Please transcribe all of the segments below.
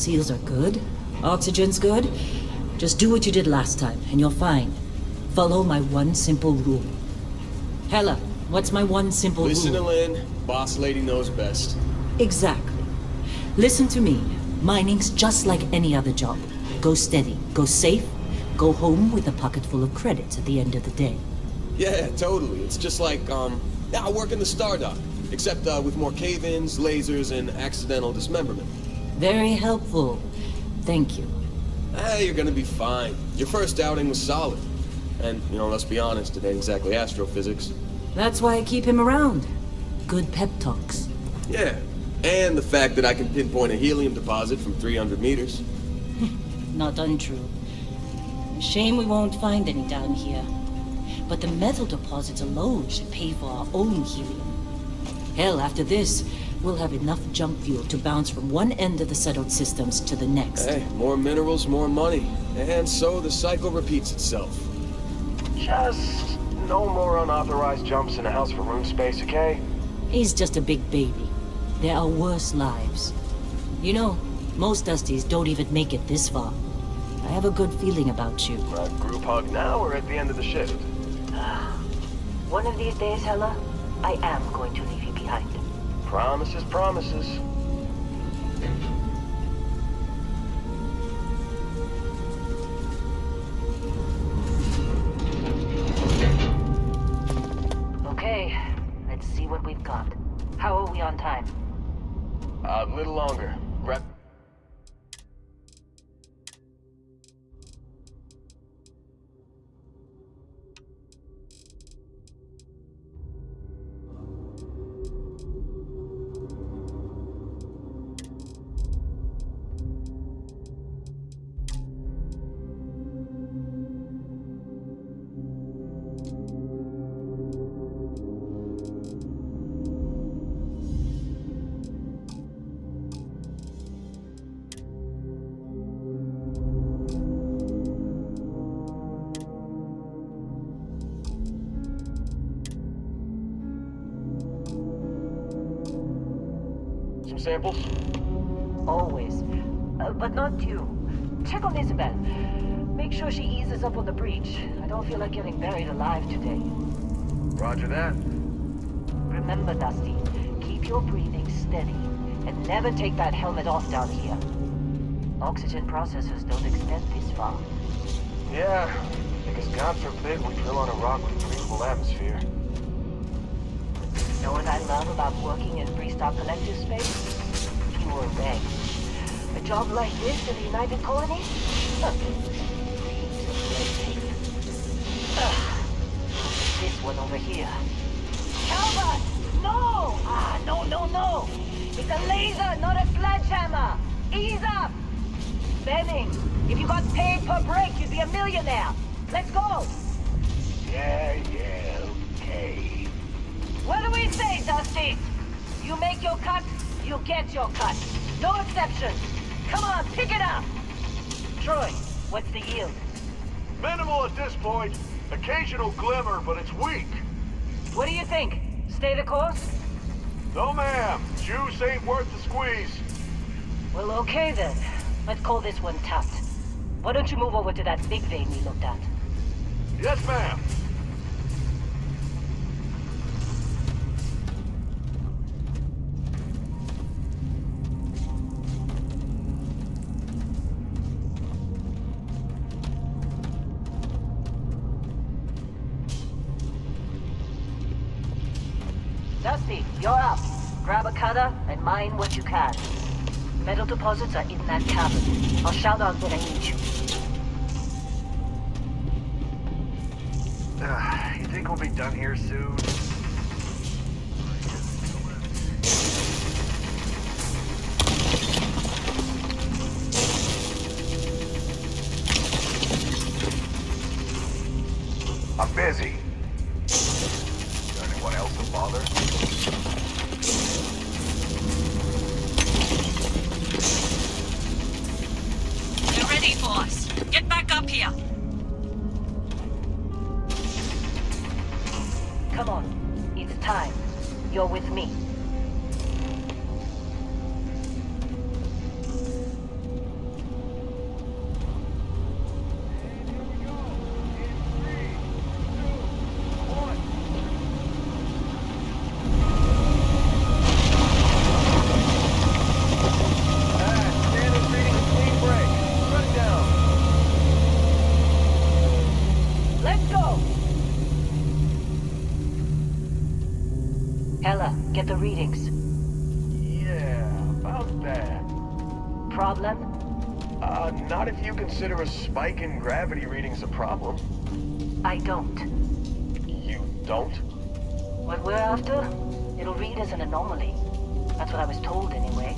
Seals are good. Oxygen's good. Just do what you did last time, and you're fine. Follow my one simple rule. Hella, what's my one simple Listen to rule? Lynn. Boss lady knows best. Exactly. Listen to me. Mining's just like any other job. Go steady, go safe, go home with a pocket full of credits at the end of the day. Yeah, totally. It's just like, I work in the Stardock. Except, with more cave-ins, lasers, and accidental dismemberment. Very helpful. Thank you. You're gonna be fine. Your first outing was solid. And, let's be honest, it ain't exactly astrophysics. That's why I keep him around. Good pep talks. Yeah. And the fact that I can pinpoint a helium deposit from 300 meters. Not untrue. Shame we won't find any down here. But the metal deposits alone should pay for our own helium. Hell, after this, we'll have enough junk fuel to bounce from one end of the settled systems to the next. Hey, more minerals, more money. And so the cycle repeats itself. Just no more unauthorized jumps in a house for room space, okay? He's just a big baby. There are worse lives. You know, most Dusties don't even make it this far. I have a good feeling about you. A group hug now or at the end of the shift? One of these days, Hella, I am going to leave you behind. Promises, promises. Okay, let's see what we've got. How are we on time? A little longer. Grab... Some samples? Always. But not you. Check on Isabel. Make sure she eases up on the breach. I don't feel like getting buried alive today. Roger that. Remember, Dusty, keep your breathing steady. And never take that helmet off down here. Oxygen processors don't extend this far. Yeah, because God forbid we drill on a rock with breathable atmosphere. Know what I love about working in Freestar Collective space? Pure regs. A job like this in the United Colonies? Huh. Reams of red tape. Ugh. This one over here. Calvert! No! No. It's a laser, not a sledgehammer. Ease up! Benning, if you got paid per break, you'd be a millionaire. Let's go! Yeah, okay. What do we say, Dusty? You make your cut, you get your cut. No exceptions. Come on, pick it up. Troy, what's the yield? Minimal at this point. Occasional glimmer, but it's weak. What do you think? Stay the course? No, ma'am. Juice ain't worth the squeeze. Well, okay then. Let's call this one tapped. Why don't you move over to that big vein we looked at? Yes, ma'am. Dusty, you're up. Grab a cutter and mine what you can. Metal deposits are in that cabin. I'll shout out when I need you. You think we'll be done here soon? I'm busy. Got anyone else to bother? You're ready, boss. Get back up here. Come on. It's time. You're with me. Ella, get the readings. Yeah, about that. Problem? Not if you consider a spike in gravity readings a problem. I don't. You don't? What we're after, it'll read as an anomaly. That's what I was told anyway.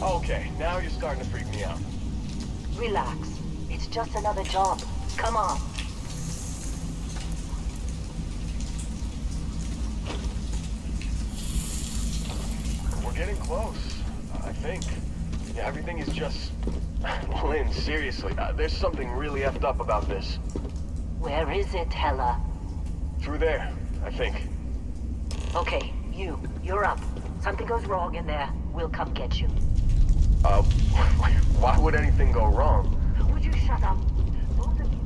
Okay, now you're starting to freak me out. Relax. It's just another job. Come on. We're getting close, I think. Yeah, everything is just... Well, Lynn, seriously, there's something really effed up about this. Where is it, Hella? Through there, I think. Okay, you're up. Something goes wrong in there, we'll come get you. Why would anything go wrong? Would you shut up? Both of you.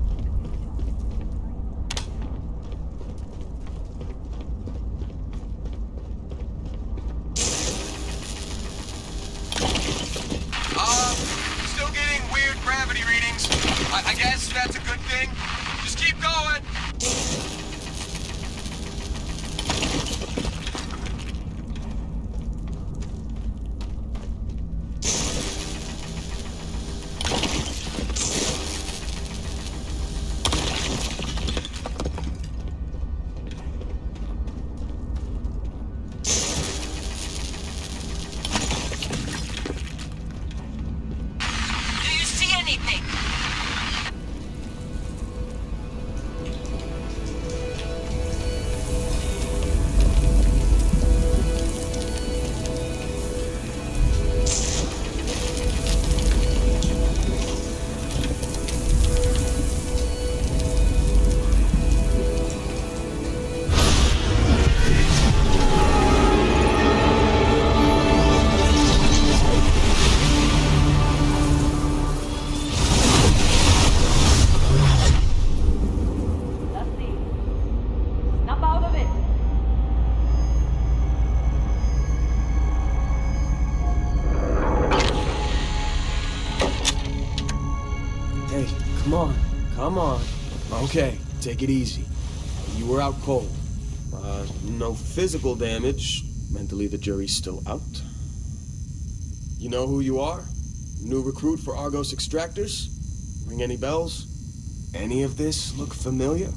Still getting weird gravity readings. I guess that's a good thing. Just keep going. Do you see anything? Dusty, snap out of it. Hey, come on. Come on. Okay, take it easy. You were out cold. No physical damage. Mentally, the jury's still out. You know who you are? New recruit for Argos Extractors? Ring any bells? Any of this look familiar?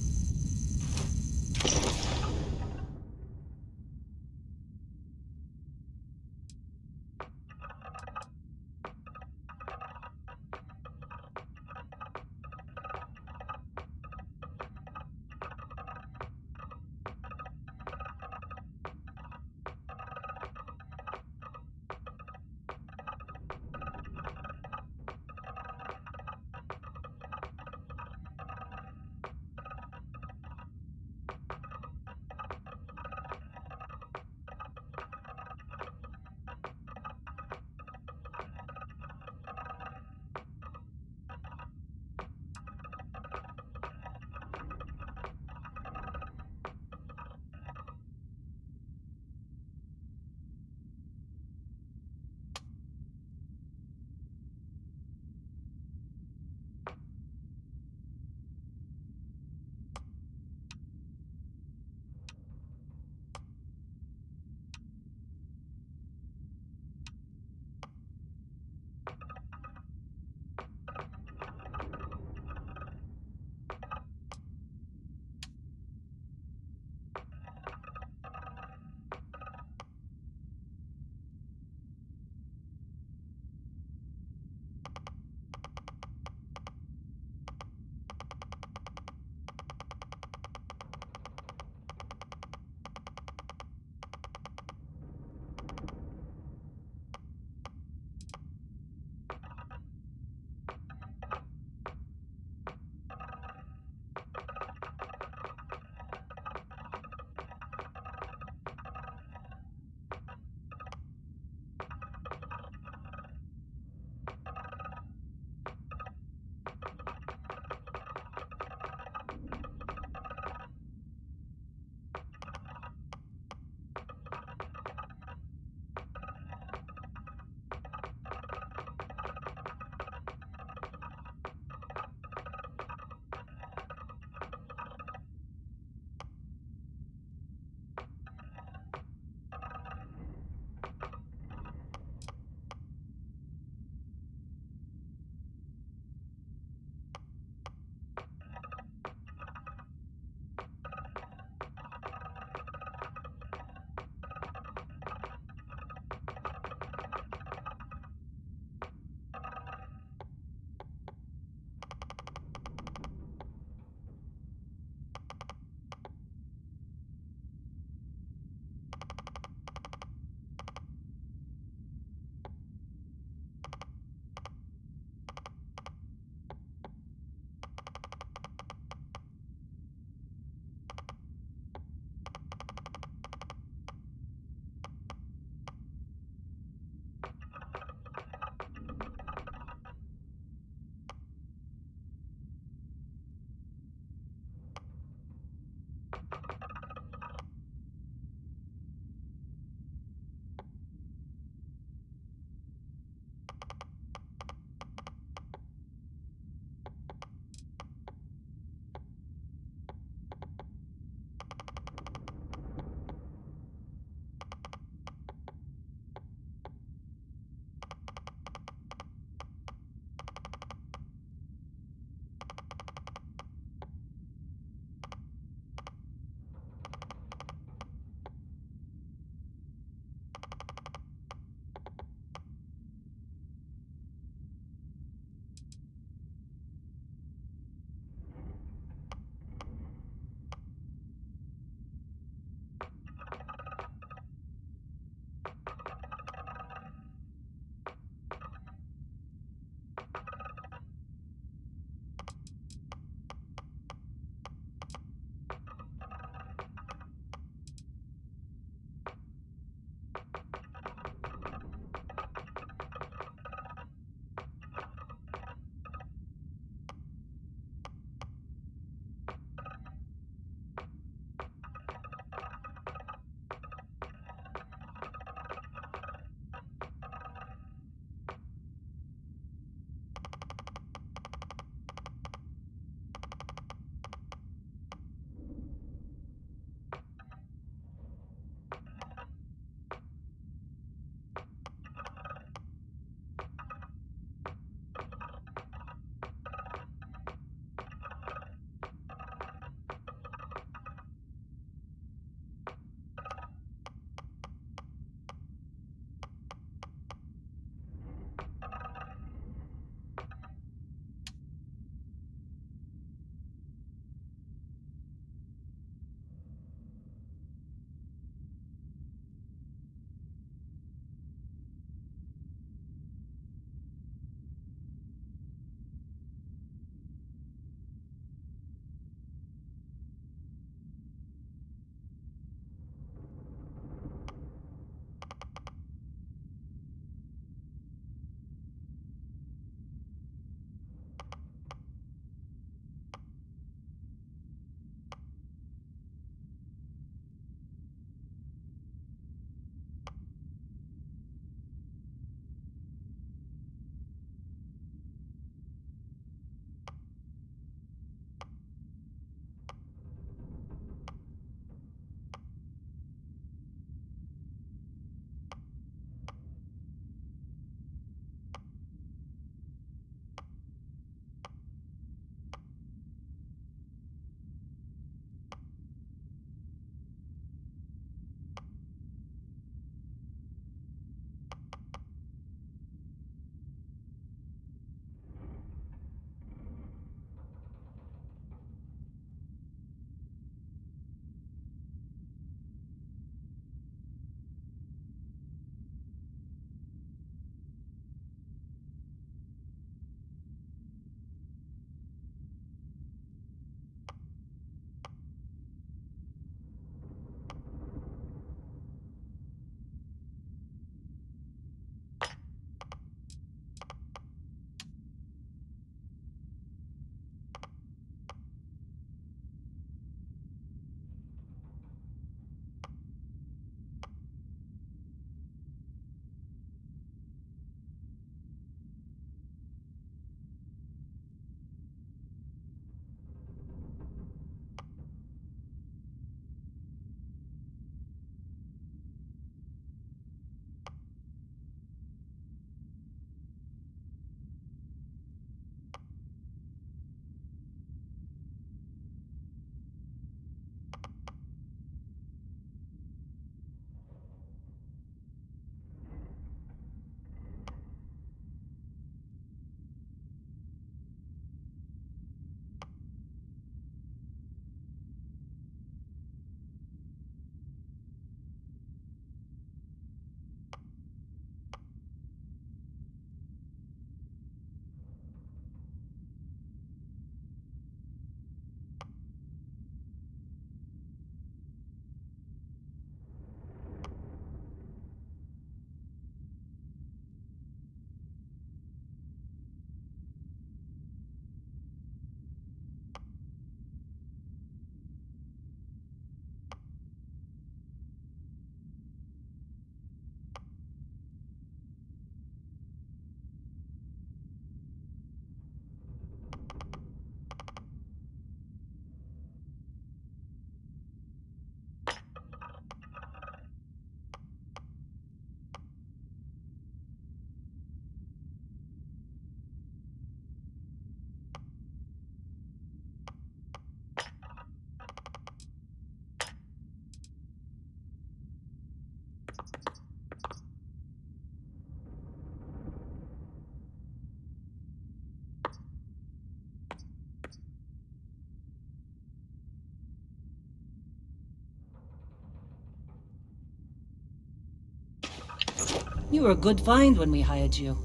You were a good find when we hired you.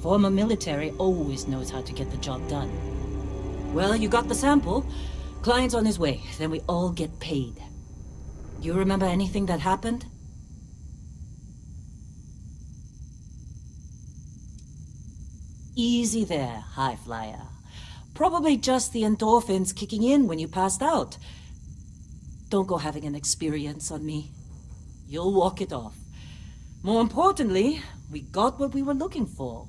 Former military always knows how to get the job done. Well, you got the sample. Client's on his way, then we all get paid. You remember anything that happened? Easy there, high flyer. Probably just the endorphins kicking in when you passed out. Don't go having an experience on me. You'll walk it off. More importantly, we got what we were looking for.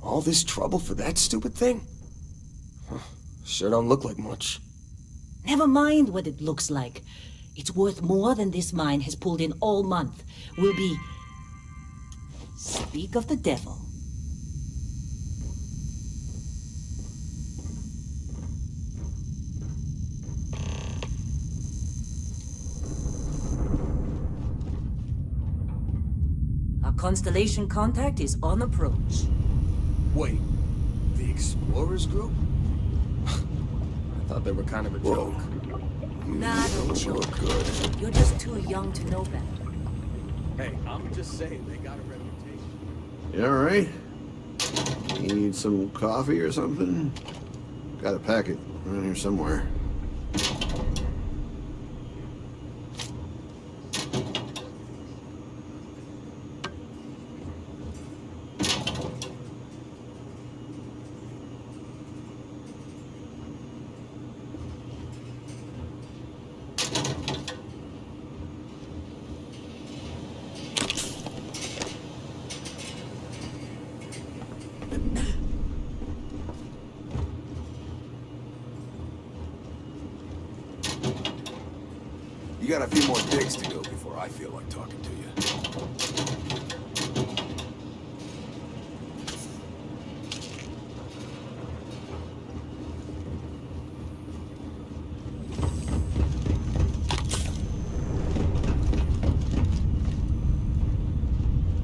All this trouble for that stupid thing? Huh, sure don't look like much. Never mind what it looks like. It's worth more than this mine has pulled in all month. We'll be... Speak of the devil. Our constellation contact is on approach. Wait, the Explorers group? I thought they were kind of a joke. Nah, don't joke. Good. You're just too young to know better. Hey, I'm just saying they got a reputation. You alright? You need some coffee or something? Got a packet around here somewhere. You got a few more digs to go before I feel like talking to you.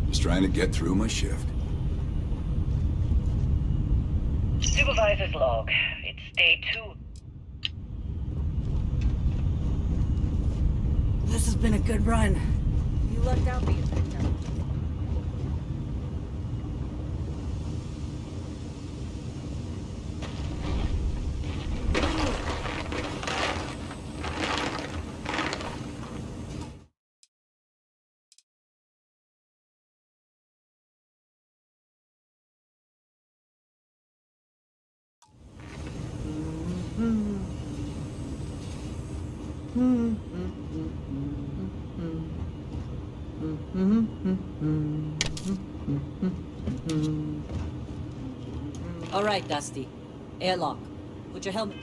Just trying to get through my shift. Supervisor's log. It's day 2. This has been a good run. You lucked out being picked up. All right, Dusty. Airlock. Put your helmet...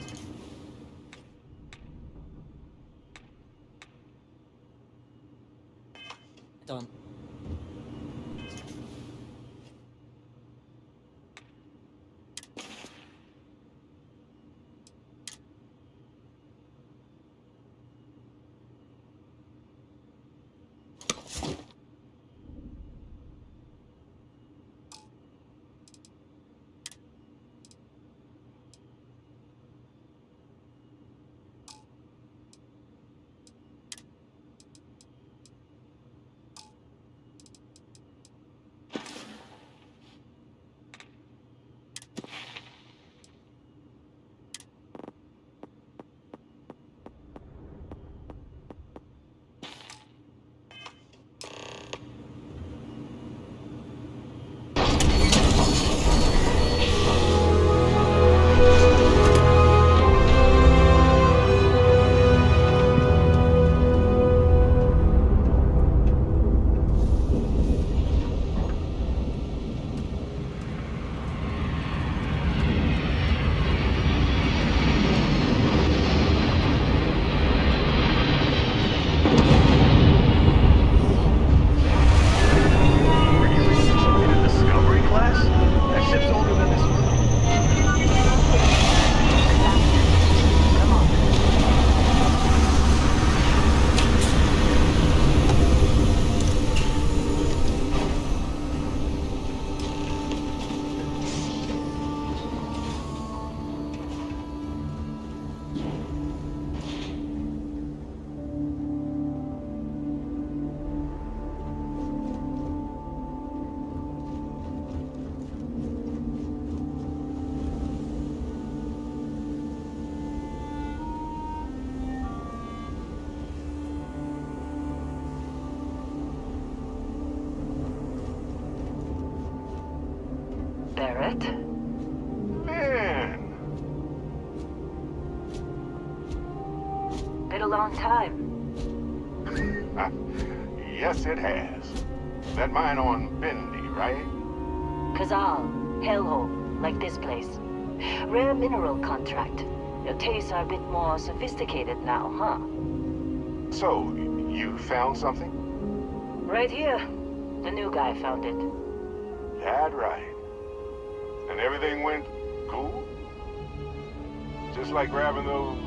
on. Barrett. Man. Been a long time. Yes, it has. That mine on Bendy, right? Kazal, hellhole, like this place. Rare mineral contract. Your tastes are a bit more sophisticated now, huh? So, you found something? Right here. The new guy found it. That right. And everything went cool? Just like grabbing those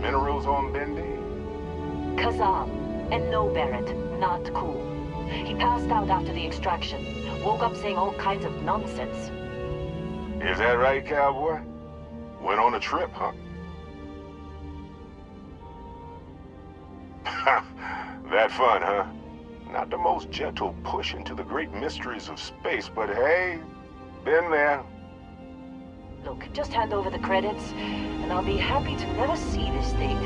minerals on Bendy? Kazal. And no, Barrett. Not cool. He passed out after the extraction. Woke up saying all kinds of nonsense. Is that right, cowboy? Went on a trip, huh? That fun, huh? Not the most gentle push into the great mysteries of space, but hey, been there. Look, just hand over the credits, and I'll be happy to never see this thing,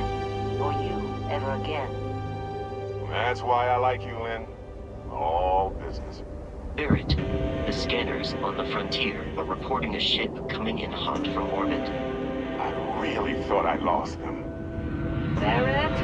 or you, ever again. That's why I like you, Lynn. All business. Barrett, the scanners on the frontier are reporting a ship coming in hot from orbit. I really thought I lost them. Barrett?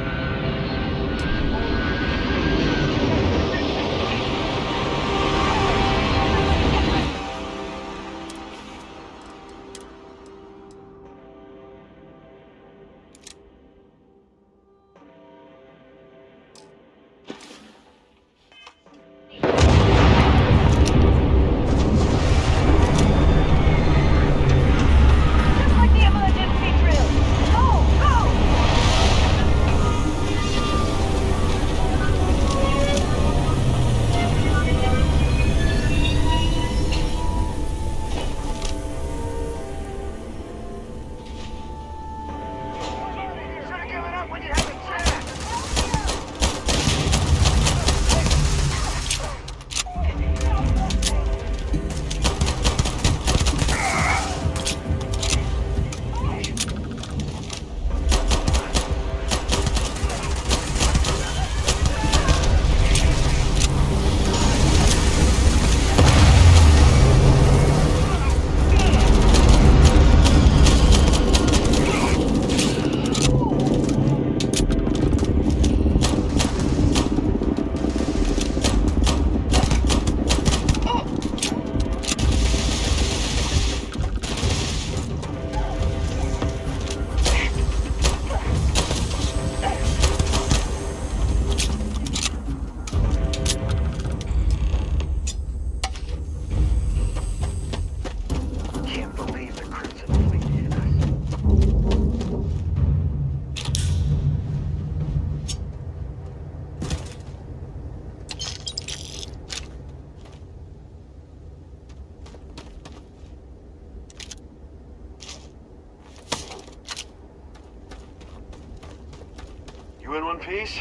You in one piece?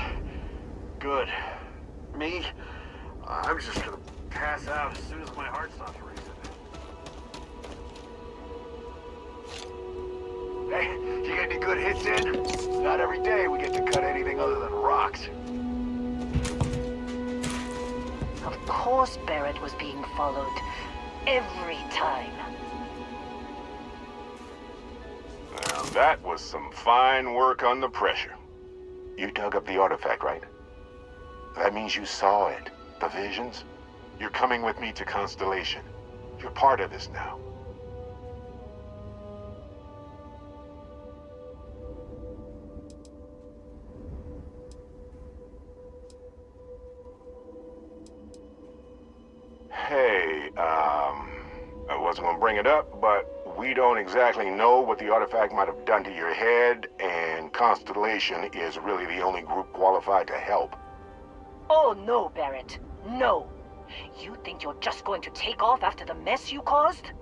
Good. Me? I'm just gonna pass out as soon as my heart stops racing. Hey, you get any good hits in? Not every day we get to cut anything other than rocks. Of course Barrett was being followed. Every time. Well, that was some fine work under pressure. You dug up the artifact, right? That means you saw it. The visions? You're coming with me to Constellation. You're part of this now. Hey, I wasn't gonna bring it up, but we don't exactly know what the artifact might have done to your head, and Constellation is really the only group qualified to help. Oh no, Barrett. No. You think you're just going to take off after the mess you caused?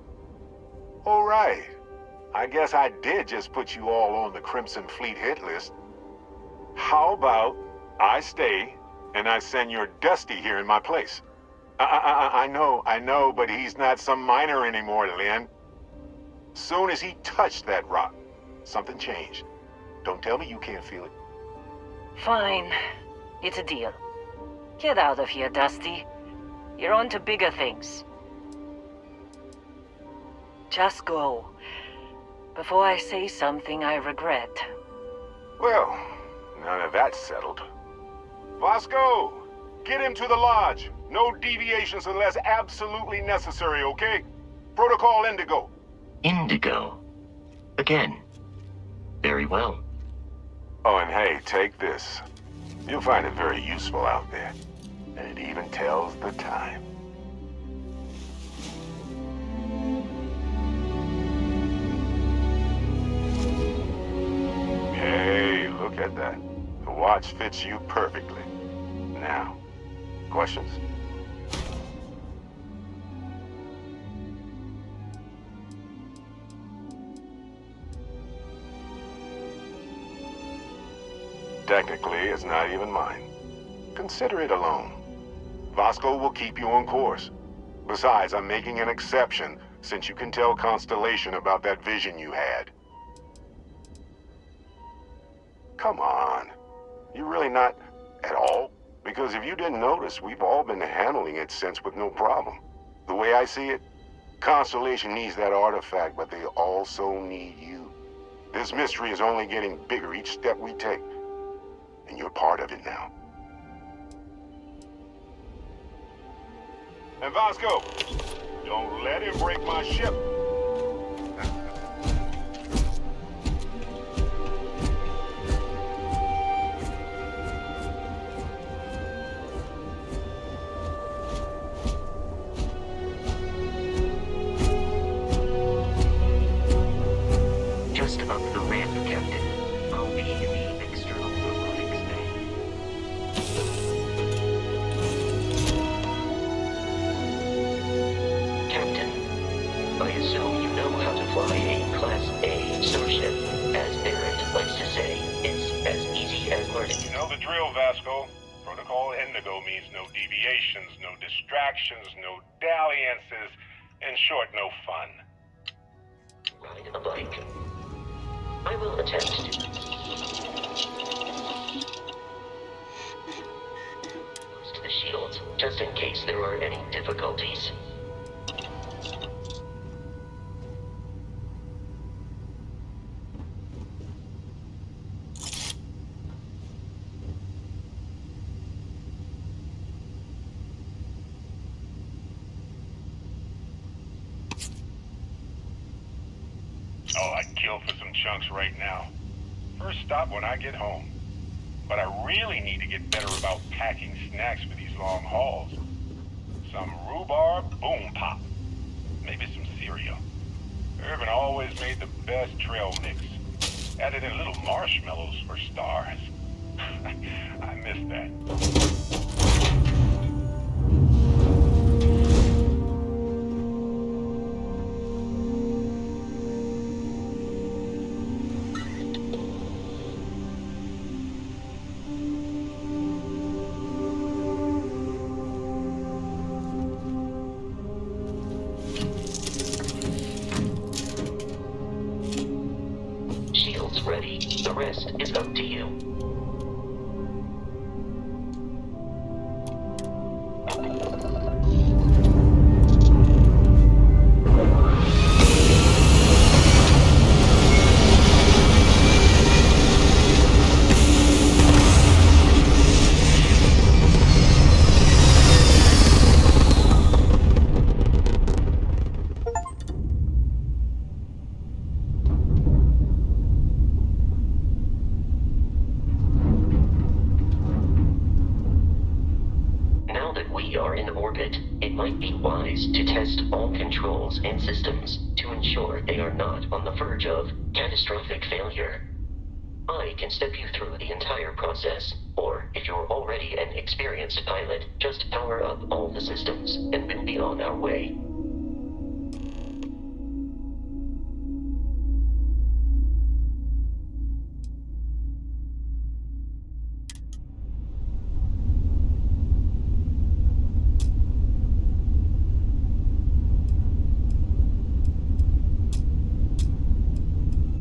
All right. I guess I did just put you all on the Crimson Fleet hit list. How about I stay and I send your Dusty here in my place? I know, but he's not some miner anymore, Lynn. Soon as he touched that rock, something changed. Don't tell me you can't feel it. Fine. It's a deal. Get out of here, Dusty. You're on to bigger things. Just go. Before I say something I regret. Well, now that that's settled. Vasco, get him to the lodge. No deviations unless absolutely necessary, okay? Protocol Indigo. Indigo. Again. Very well. Oh, and hey, take this. You'll find it very useful out there. And it even tells the time. Hey, look at that. The watch fits you perfectly. Now, questions? Technically, it's not even mine. Consider it a loan. Vasco will keep you on course. Besides, I'm making an exception since you can tell Constellation about that vision you had. Come on. You're really not at all? Because if you didn't notice, we've all been handling it since with no problem. The way I see it, Constellation needs that artifact, but they also need you. This mystery is only getting bigger each step we take. And you're part of it now. And Vasco, don't let him break my ship. Just up the ramp, Captain. I'll be in the external robotics bay. Captain, I assume you know how to fly a Class A starship. As Barrett likes to say, it's as easy as learning. You know the drill, Vasco. Protocol Indigo means no deviations, no distractions, no dalliances, in short, no fun. Ride a bike. I will attempt to. Boost the shields, just in case there are any difficulties. Oh, I'd kill for some chunks right now. First stop when I get home. But I really need to get better about packing snacks for these long hauls. Some rhubarb boom pop. Maybe some cereal. Irvin always made the best trail mix. Added in little marshmallows for stars. I miss that. Shields ready. The rest is up to you. Now that we are in orbit, it might be wise to test all controls and systems to ensure they are not on the verge of catastrophic failure. I can step you through the entire process, or if you're already an experienced pilot, just power up all the systems and we'll be on our way.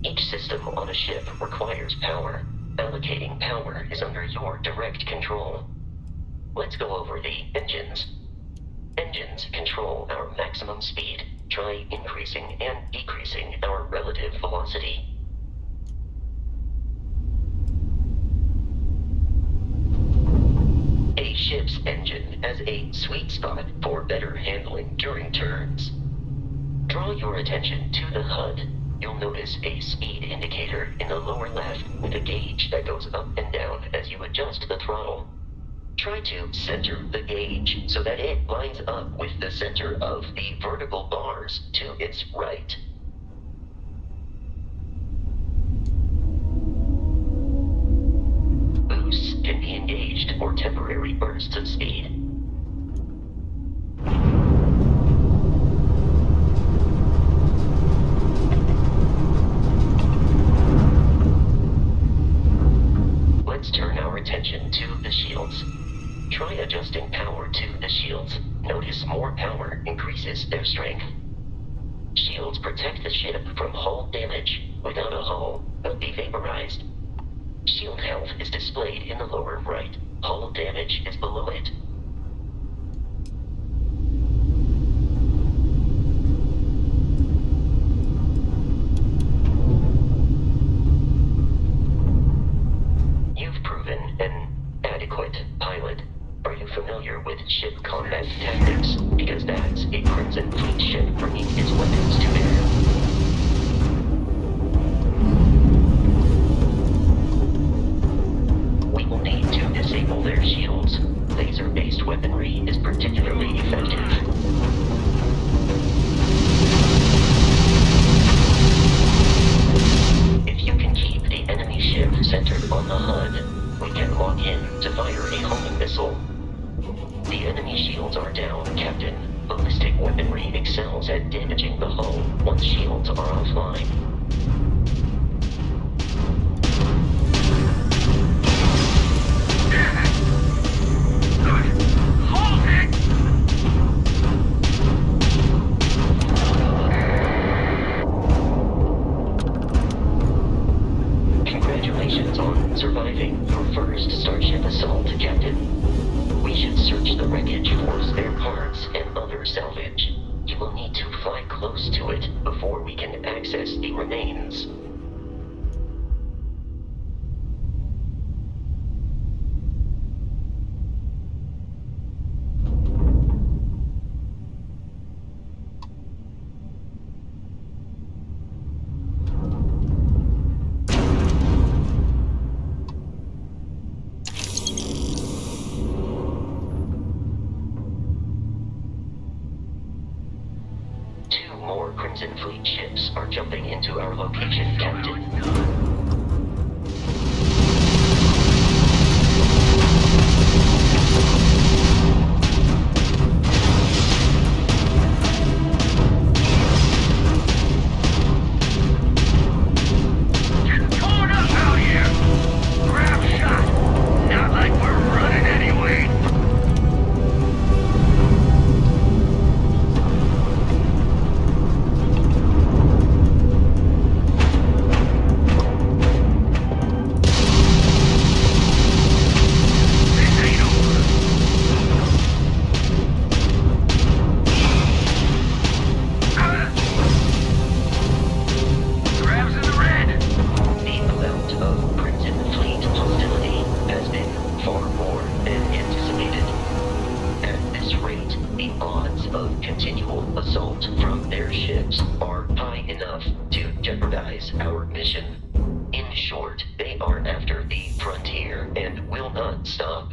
Each system on a ship requires power. Allocating power is under your direct control. Let's go over the engines. Engines control our maximum speed, try increasing and decreasing our relative velocity. A ship's engine has a sweet spot for better handling during turns. Draw your attention to the HUD. You'll notice a speed indicator in the lower left with a gauge that goes up and down as you adjust the throttle. Try to center the gauge so that it lines up with the center of the vertical bars to its right. Boosts can be engaged for temporary bursts of speed. Let's turn our attention to the shields. Try adjusting power to the shields. Notice more power increases their strength. Shields protect the ship from hull damage. Without a hull, they'll be vaporized. Shield health is displayed in the lower right. Hull damage is below it. You've proven an adequate pilot. Are you familiar with ship combat tactics? Because that's a Crimson Fleet ship bringing its weapons to bear. We will need to disable their shields. Laser-based weaponry is particularly effective. If you can keep the enemy ship centered on the HUD, we can lock in to fire a homing missile. The enemy shields are down, Captain. Ballistic weaponry excels at damaging the hull once shields are offline. Congratulations on surviving your first Starship assault, Captain. We should search the wreckage for spare parts and other salvage. You will need to fly close to it before we can access the remains. More Crimson Fleet ships are jumping into our location, Captain. Torn up out here! Grab shot! Not like we're running anyway! Our mission. In short, they are after the frontier and will not stop.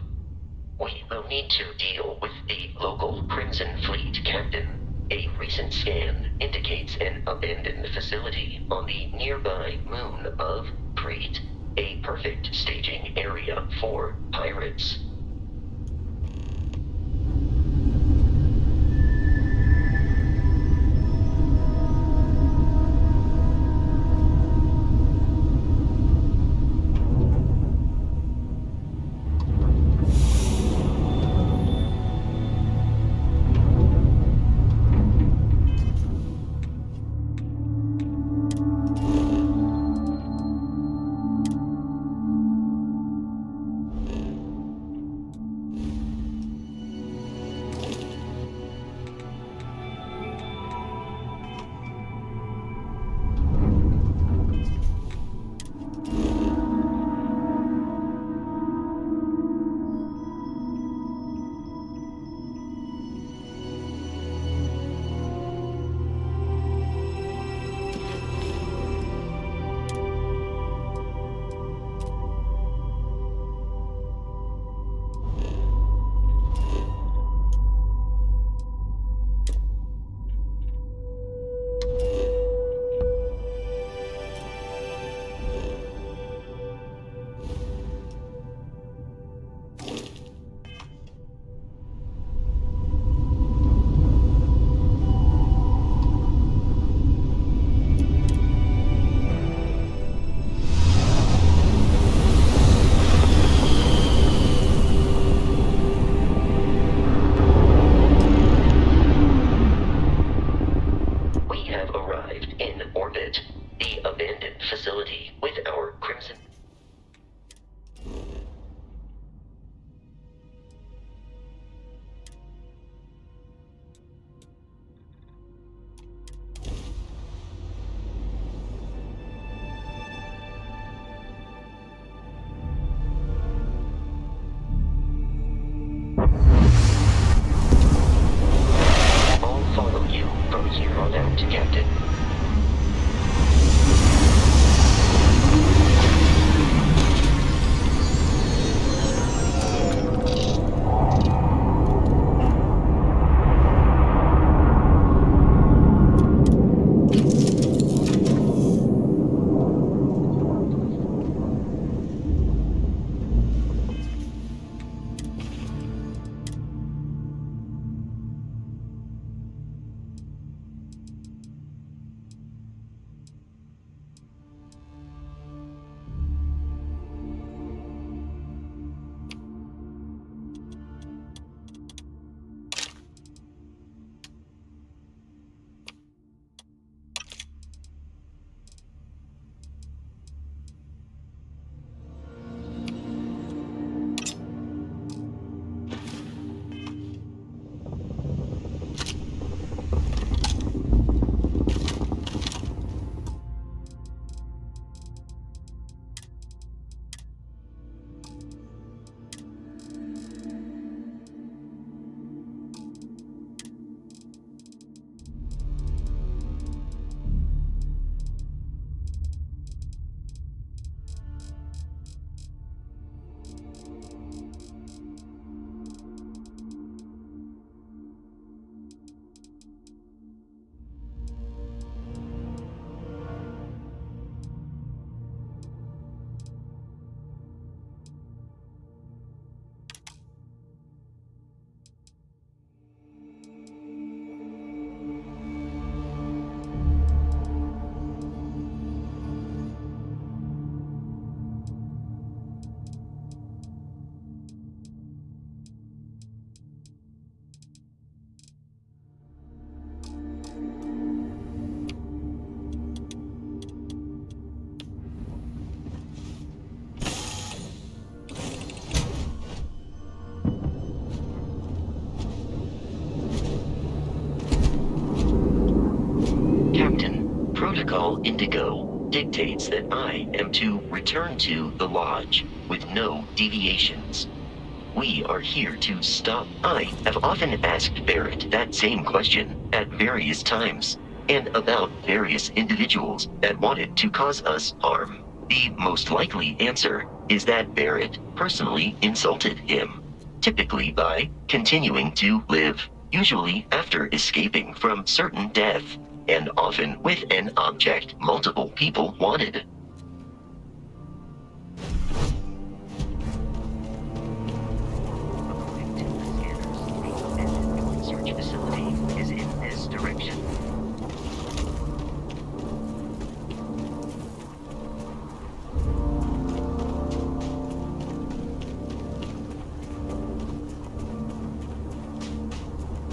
We will need to deal with the local Crimson Fleet captain. A recent scan indicates an abandoned facility on the nearby moon of Crete, a perfect staging area for pirates. protocol Indigo dictates that I am to return to the Lodge with no deviations. We are here to stop. I have often asked Barrett that same question at various times, and about various individuals that wanted to cause us harm. The most likely answer is that Barrett personally insulted him, typically by continuing to live, usually after escaping from certain death, and often with an object multiple people wanted. According to the scanners, the abandoned research facility is in this direction.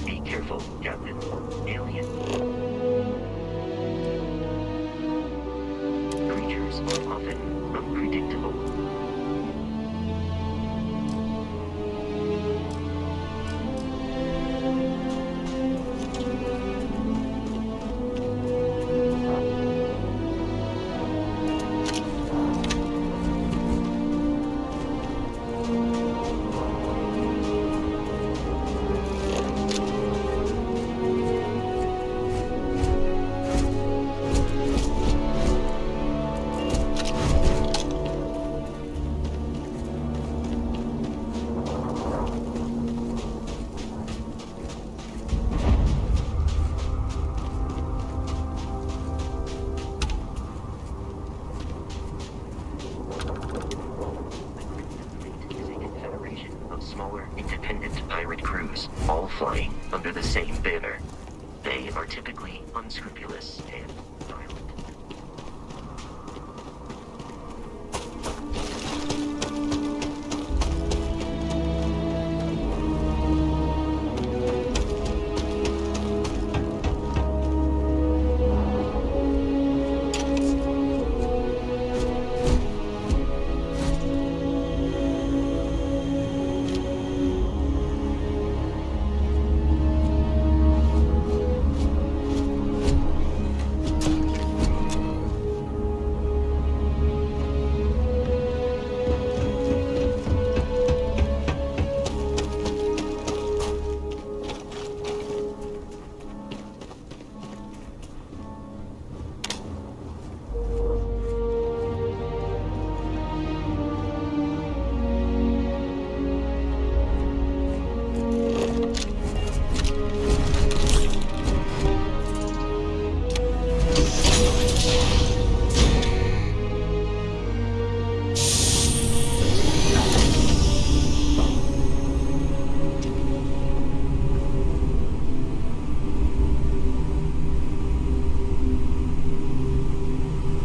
Be careful, Captain. Alien creatures are often unpredictable. Smaller, independent pirate crews, all flying under the same banner. They are typically unscrupulous and violent.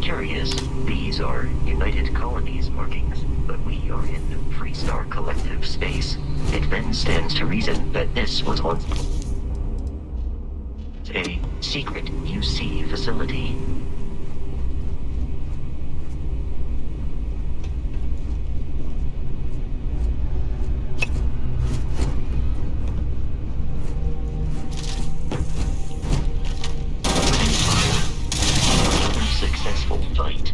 Curious, these are United Colonies markings, but we are in Freestar Collective space. It then stands to reason that this was once a secret UC facility. Successful fight.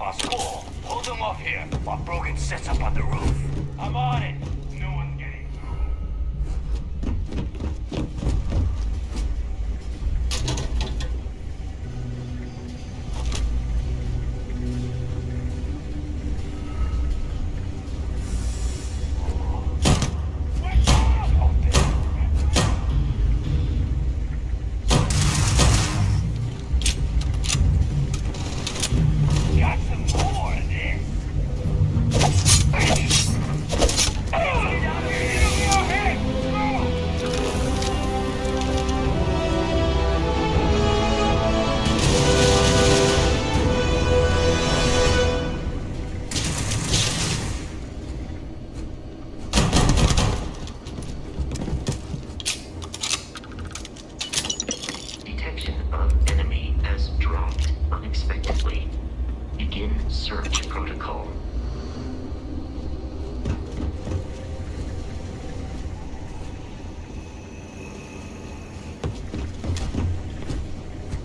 Boss, cool. Hold them off here while Brogan sets up on the roof. I'm on it. No one's getting through. Got some more of this. Get out of here! Get over your head! Go! Detection of enemy has dropped unexpectedly. Begin search protocol.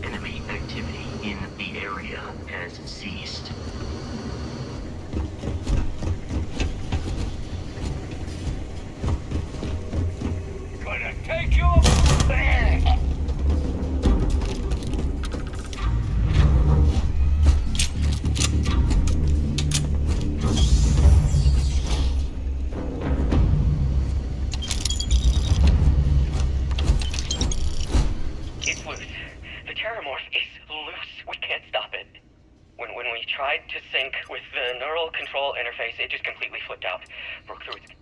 Enemy activity in the area has ceased. Gonna take your back! It's loose. The Terramorph is loose. We can't stop it. When we tried to sync with the neural control interface, it just completely flipped out. Broke through its...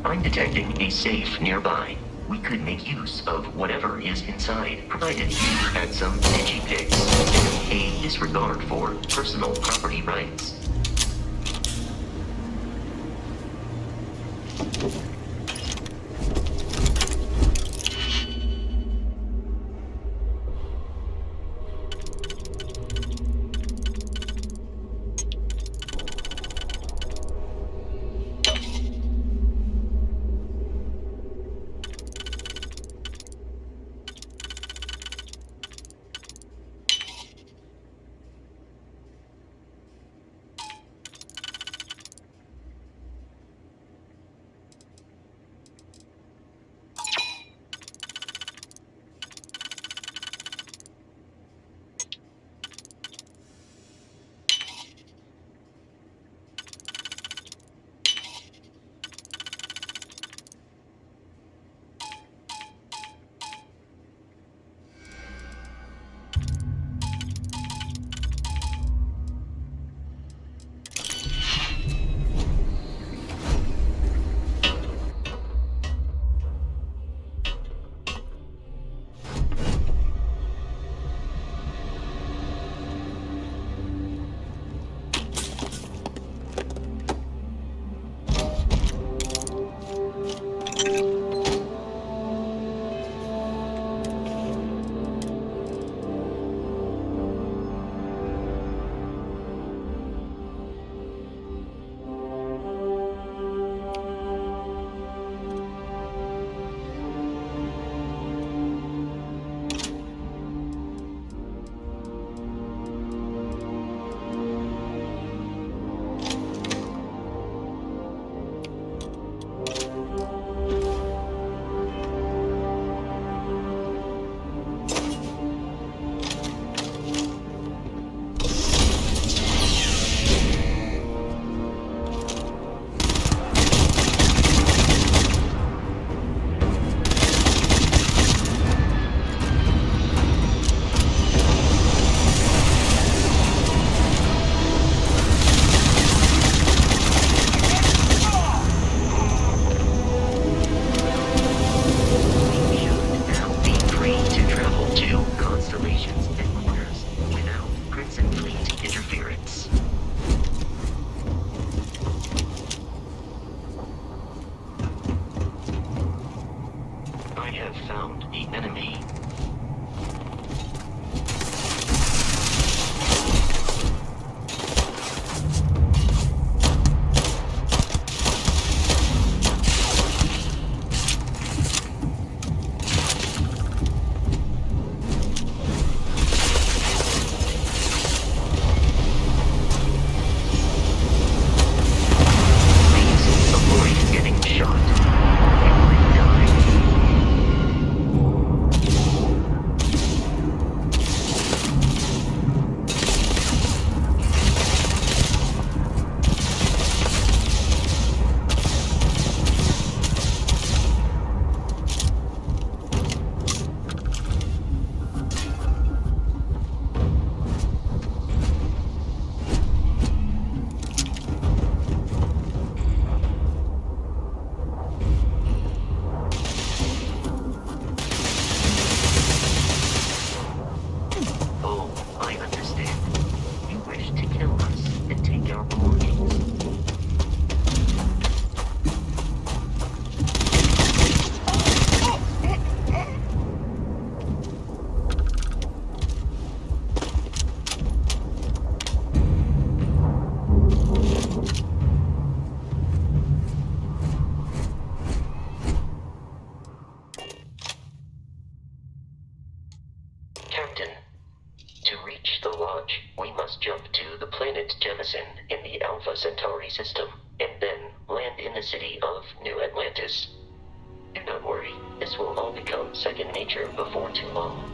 I'm detecting a safe nearby. We could make use of whatever is inside, provided you had some edgy picks and a disregard for personal property rights. I have found the enemy. Captain, to reach the Lodge, we must jump to the planet Jemison in the Alpha Centauri system, and then land in the city of New Atlantis. Do not worry, this will all become second nature before too long.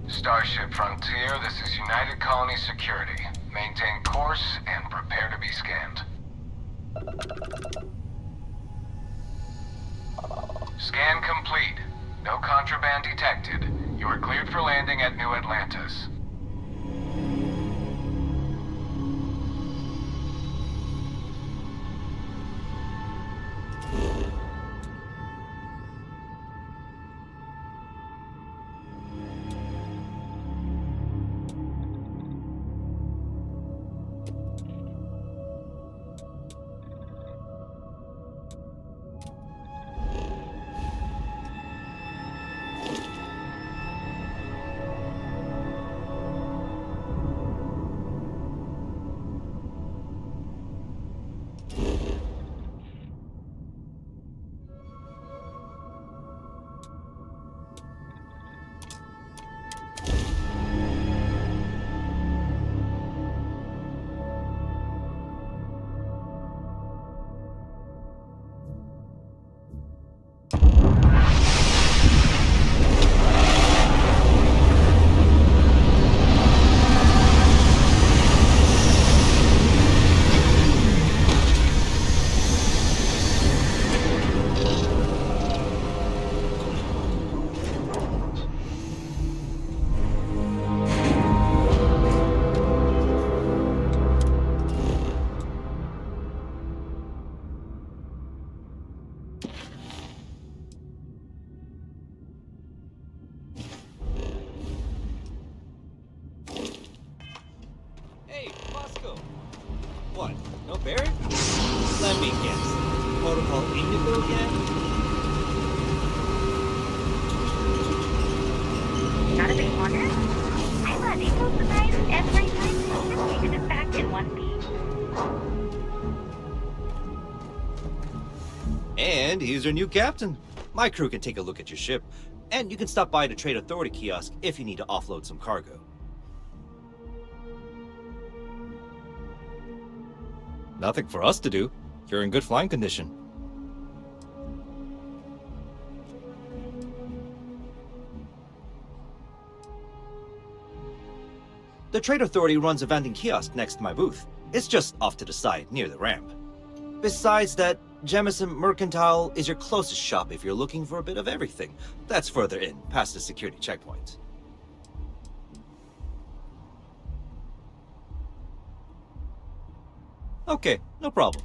Starship Frontier, this is United Colony Security. Maintain course and prepare to be scanned. Scan complete. No contraband detected. You are cleared for landing at New Atlantis. Hey, Bosco! What? No Barrett? Let me guess. Protocol Indigo again? Not a big wonder. I let Eagle surprise every time this takes it back in one piece. And he's your new captain. My crew can take a look at your ship, and you can stop by the Trade Authority kiosk if you need to offload some cargo. Nothing for us to do. You're in good flying condition. The Trade Authority runs a vending kiosk next to my booth. It's just off to the side, near the ramp. Besides that, Jemison Mercantile is your closest shop if you're looking for a bit of everything. That's further in, past the security checkpoint. Okay, no problem.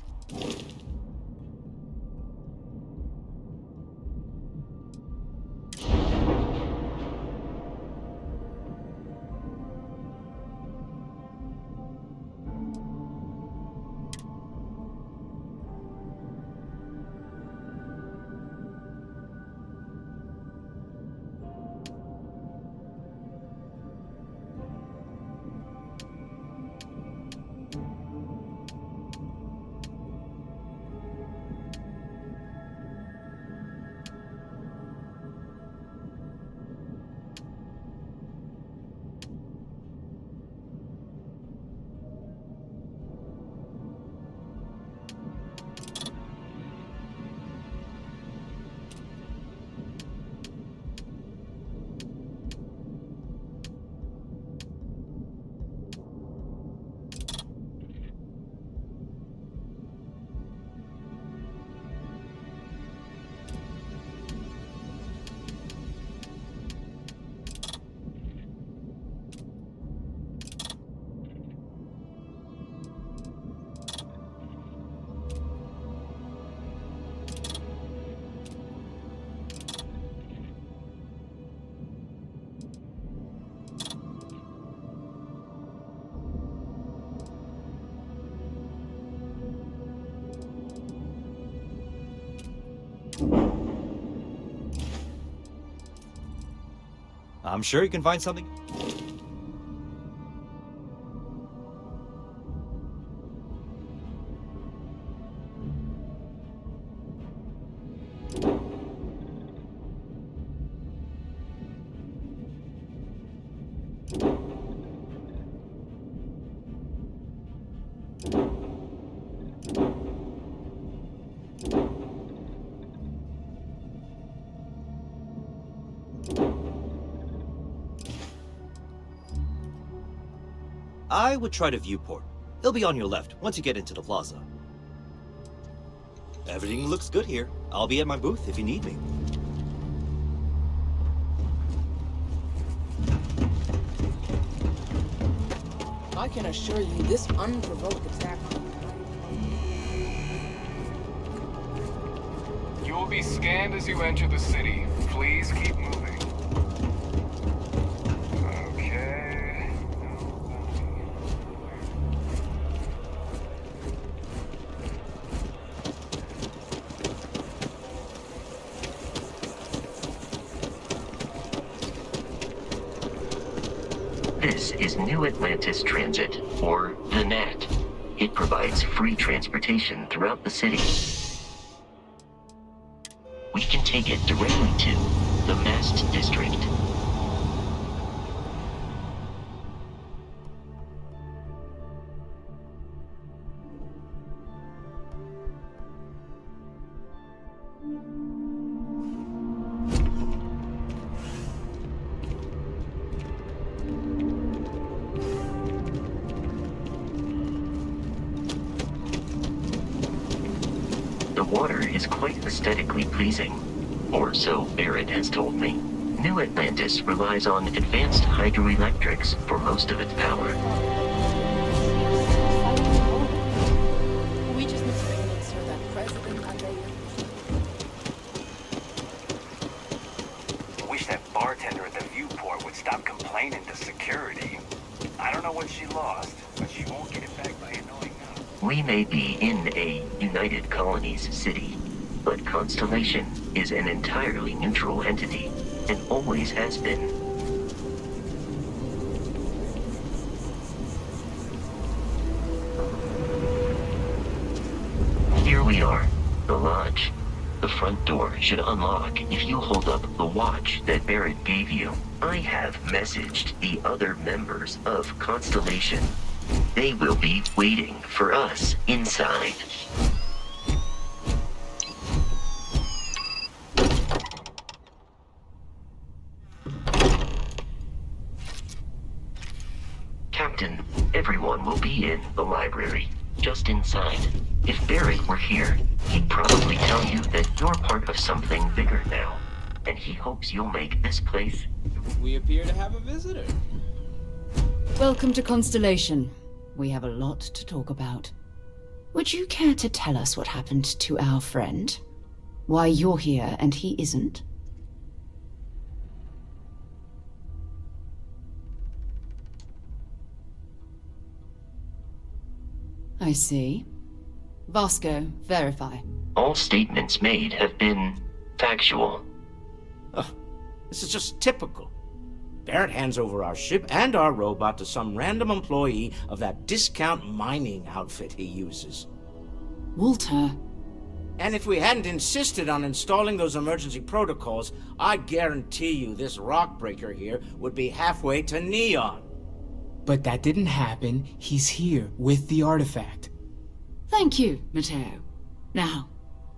I'm sure you can find something. I would try the viewport. It'll be on your left once you get into the plaza. Everything looks good here. I'll be at my booth if you need me. I can assure you this unprovoked attack. You will be scanned as you enter the city. Please keep moving. Okay. This is New Atlantis Transit, or the NAT. It provides free transportation throughout the city. We can take it directly to the Mast District. The water is quite aesthetically pleasing, or so Barrett has told me. New Atlantis relies on advanced hydroelectrics for most of its power. We just need to convince her that President Andrea know what she lost, but she won't get it back by annoying us. We may be in a United Colonies city, but Constellation is an entirely neutral entity, and always has been. Here we are, the lodge. The front door should unlock if you hold up the watch that Barrett gave you. I have messaged the other members of Constellation. They will be waiting for us inside. Captain, everyone will be in the library, just inside. If Barrett were here, he'd probably tell you that you're part of something bigger now, and he hopes you'll make this place. We appear to have a visitor. Welcome to Constellation. We have a lot to talk about. Would you care to tell us what happened to our friend? Why you're here and he isn't? I see. Vasco, verify. All statements made have been factual. This is just typical. Barrett hands over our ship and our robot to some random employee of that discount mining outfit he uses. Walter. And if we hadn't insisted on installing those emergency protocols, I guarantee you this rock breaker here would be halfway to Neon. But that didn't happen. He's here with the artifact. Thank you, Matteo. Now,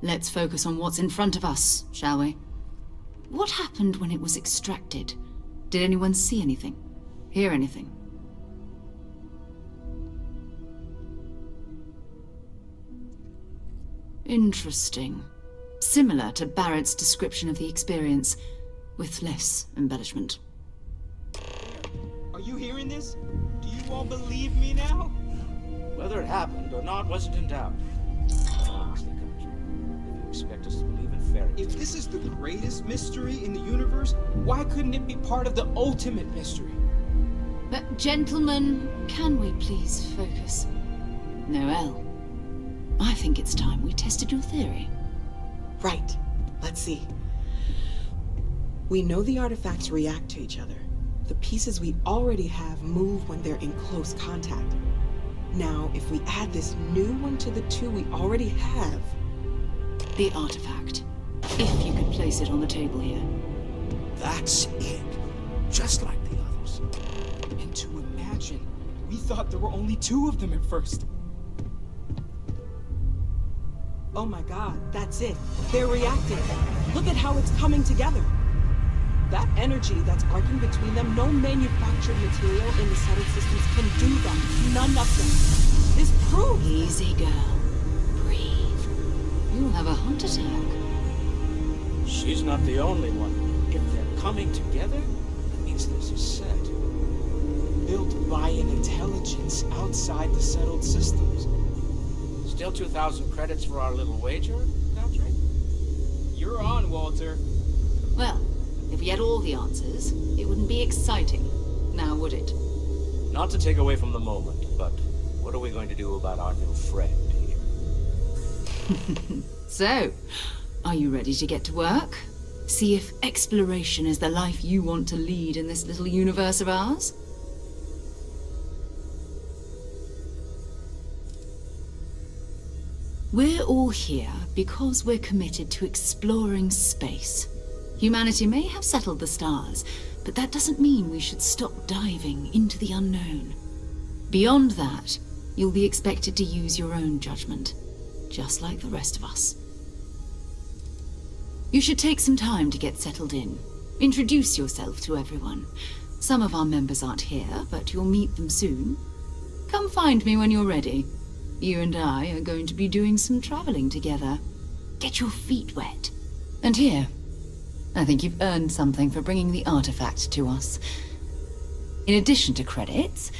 let's focus on what's in front of us, shall we? What happened when it was extracted? Did anyone see anything? Hear anything? Interesting. Similar to Barrett's description of the experience, with less embellishment. Are you hearing this? Do you all believe me now? Whether it happened or not wasn't in doubt. Honestly, country, if you expect us to believe in fairy tales. If this is the greatest mystery in the universe, why couldn't it be part of the ultimate mystery? But gentlemen, can we please focus? Noel, I think it's time we tested your theory. Right. Let's see. We know the artifacts react to each other. The pieces we already have move when they're in close contact. Now, if we add this new one to the two we already have... The artifact. If you could place it on the table here. That's it. Just like the others. And to imagine, we thought there were only 2 of them at first. Oh my god, that's it. They're reacting. Look at how it's coming together. That energy that's arcing between them, no manufactured material in the settled systems can do that. None of them. This proves... Easy, girl. Breathe. You'll have a heart attack. She's not the only one. If they're coming together, that means there's a set. Built by an intelligence outside the settled systems. Still 2,000 credits for our little wager, country? You're on, Walter. Well, if we had all the answers, it wouldn't be exciting, now would it? Not to take away from the moment, but what are we going to do about our new friend here? So, are you ready to get to work? See if exploration is the life you want to lead in this little universe of ours? We're all here because we're committed to exploring space. Humanity may have settled the stars, but that doesn't mean we should stop diving into the unknown. Beyond that, you'll be expected to use your own judgment, just like the rest of us. You should take some time to get settled in. Introduce yourself to everyone. Some of our members aren't here, but you'll meet them soon. Come find me when you're ready. You and I are going to be doing some traveling together. Get your feet wet. And here, I think you've earned something for bringing the artifact to us. In addition to credits,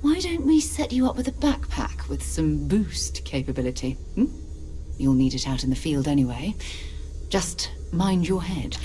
why don't we set you up with a backpack with some boost capability? You'll need it out in the field anyway. Just mind your head.